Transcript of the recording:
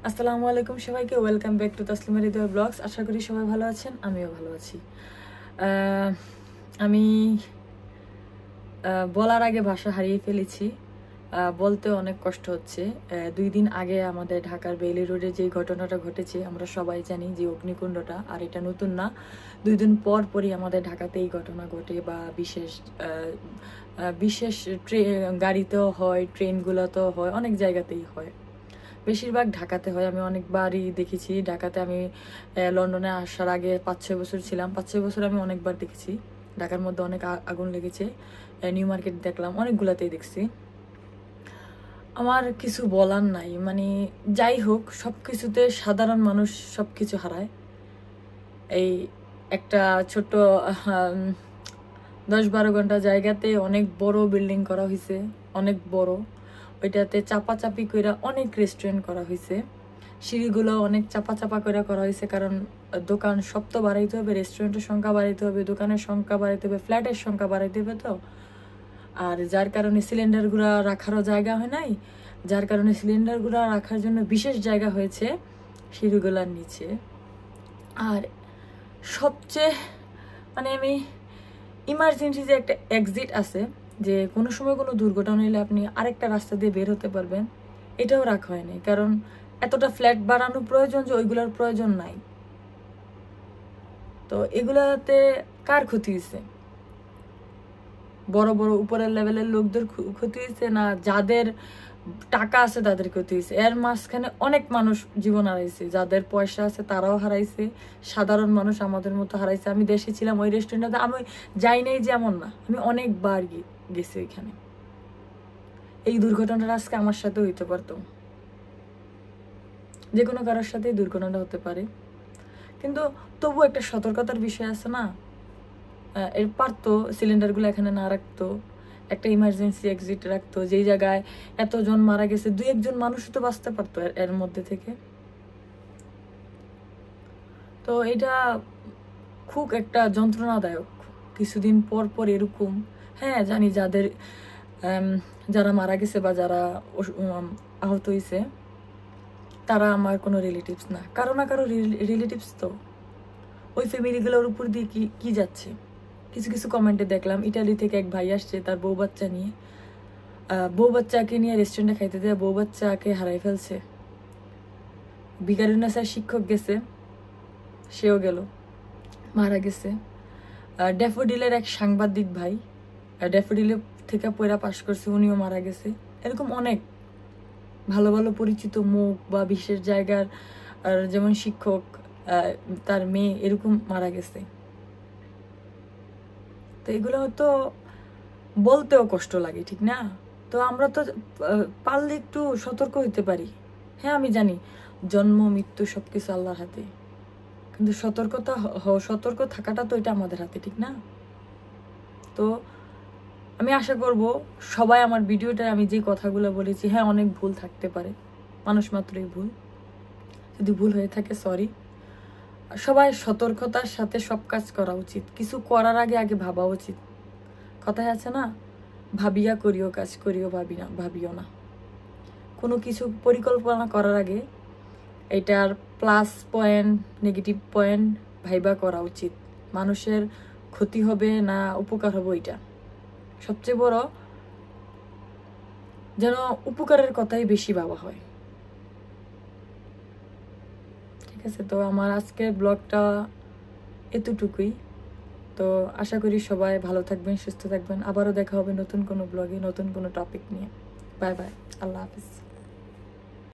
আসসালামু আলাইকুম সবাইকে, welcome back to Taslima Hridoy blogs. আশা করি সবাই ভালো আছেন, আমিও ভালো আছি। আমি বলার আগে ভাষা হারিয়ে ফেলেছি, বলতে অনেক কষ্ট হচ্ছে। 2 দিন আগে আমাদের ঢাকার বেইলি রোডে যে ঘটনাটা ঘটেছে আমরা সবাই জানি, যে অগ্নিকুণ্ডটা, আর এটা নতুন না। 2 দিন পর পরই আমাদের ঢাকাতে এই ঘটনা ঘটে, বা বিশেষ বিশেষ গাড়িতেও হয়, ট্রেনগুলোতেও হয়, অনেক জায়গাতেই হয়। বেশিরভাগ ঢাকাতে হয়। আমি অনেকবারই দেখেছি ঢাকাতে। আমি লন্ডনে আসার আগে 5-6 বছর ছিলাম। 5-6 বছর আমি অনেকবার দেখেছি ঢাকার মধ্যে অনেক আগুন লেগেছে। নিউ মার্কেট দেখলাম, অনেকগুলাতেই দেখছি। আমার কিছু বলার নাই, মানে যাই হোক, সব কিছুতে সাধারণ মানুষ সব কিছু হারায়। এই একটা ছোট্ট 10-12 ঘন্টা জায়গাতে অনেক বড় বিল্ডিং করা হয়েছে, অনেক বড়। ওইটাতে চাপাচাপি কইরা অনেক রেস্টুরেন্ট করা হয়েছে। সিঁড়িগুলো অনেক চাপা করা হয়েছে, কারণ দোকান সব তো বাড়াইতে হবে, রেস্টুরেন্টের সংখ্যা বাড়াইতে হবে, দোকানের সংখ্যা বাড়াইতে হবে, ফ্ল্যাটের সংখ্যা বাড়াইতে হবে। তো আর যার কারণে সিলিন্ডারগুলো রাখারও জায়গা হয় নাই, যার কারণে সিলিন্ডারগুলো রাখার জন্য বিশেষ জায়গা হয়েছে সিঁড়িগুলোর নিচে। আর সবচেয়ে মানে আমি ইমার্জেন্সি যে একটা এক্সিট আছে, যে কোনো সময় কোনো দুর্ঘটনা হলে আপনি আরেকটা রাস্তা দিয়ে বের হতে পারবেন, এটাও রাখা হয়নি। কারণ এতটা ফ্ল্যাট বাড়ানো প্রয়োজন যে ওইগুলোর প্রয়োজন নাই। তো এগুলাতে কার ক্ষতি হয়েছে? বড় বড় উপরের লেভেলের লোকদের ক্ষতি হয়েছে, না যাদের টাকা আছে তাদের ক্ষতি হয়েছে? এর মাঝখানে অনেক মানুষ জীবন হারাইছে, যাদের পয়সা আছে তারাও হারাইছে, সাধারণ মানুষ আমাদের মতো হারাইছে। আমি দেশে ছিলাম, ওই রেস্টুরেন্টে আমি যাই নাই যেমন না, আমি অনেকবার গেছি ওইখানে। এই দুর্ঘটনাটা আজকে আমার সাথে হইতে পারতো, যে কোনো কারোর সাথেই দুর্ঘটনা হতে পারে। কিন্তু তবু একটা সতর্কতার বিষয় আছে না? এর পারতো সিলিন্ডারগুলো এখানে না রাখতো, একটা ইমার্জেন্সি এক্সিট রাখতো, যেই জায়গায় এতজন মারা গেছে 2-1 মানুষ তো বাঁচতে পারতো এর মধ্যে থেকে। তো এটা খুব একটা যন্ত্রণাদায়ক। কিছুদিন পর পর এরকম, হ্যাঁ জানি যারা মারা গেছে বা যারা আহত হয়েছে তারা আমার কোনো রিলেটিভস না, কারো না কারো রিলেটিভস। তো ওই ফ্যামিলিগুলোর উপর দিয়ে কি যাচ্ছে? কিছু কিছু কমেন্টে দেখলাম ইটালি থেকে এক ভাই আসছে তার বউ বাচ্চা নিয়ে, বউ বাচ্চাকে নিয়ে রেস্টুরেন্টে খাইতে দেয়, বউ বাচ্চাকে হারাই ফেলছে। ভিকারুন্নাসার শিক্ষক গেছে, সেও গেল, মারা গেছে। ড্যাফোডিলের এক সাংবাদিক ভাই, ড্যাফোডিলে থেকে পড়া পাশ করছে, উনিও মারা গেছে। এরকম অনেক ভালো ভালো পরিচিত মুখ বা বিশেষ জায়গার, যেমন শিক্ষক, তার মেয়ে এরকম মারা গেছে। তো এগুলো হয়তো বলতেও কষ্ট লাগে, ঠিক না? তো আমরা তো পারলে একটু সতর্ক হইতে পারি। হ্যাঁ আমি জানি জন্ম মৃত্যু সবকিছু আল্লাহর হাতে, কিন্তু সতর্ক থাকাটা তো এটা আমাদের হাতে, ঠিক না? তো আমি আশা করব সবাই আমার ভিডিওটা, আমি যে কথাগুলো বলেছি, হ্যাঁ অনেক ভুল থাকতে পারে, মানুষ মাত্রই ভুল, যদি ভুল হয়ে থাকে সরি। সবাই সতর্কতার সাথে সব কাজ করা উচিত, কিছু করার আগে ভাবা উচিত। কথায় আছে না, ভাবিয়া করিও কাজ, করিও ভাবিও না। কোনো কিছু পরিকল্পনা করার আগে এটার plus point negative point viva করা উচিত। মানুষের ক্ষতি হবে না উপকার হবে, এটা সবচেয়ে বড়, যেন উপকারের কথাই বেশি ভাবা হয়। ঠিক আছে, তো আমার আজকের ব্লগটা এতটুকুই। তো আশা করি সবাই ভালো থাকবেন, সুস্থ থাকবেন। আবারও দেখা হবে নতুন কোনো ব্লগে, নতুন কোনো টপিক নিয়ে। বাই বাই, আল্লাহ হাফিজ।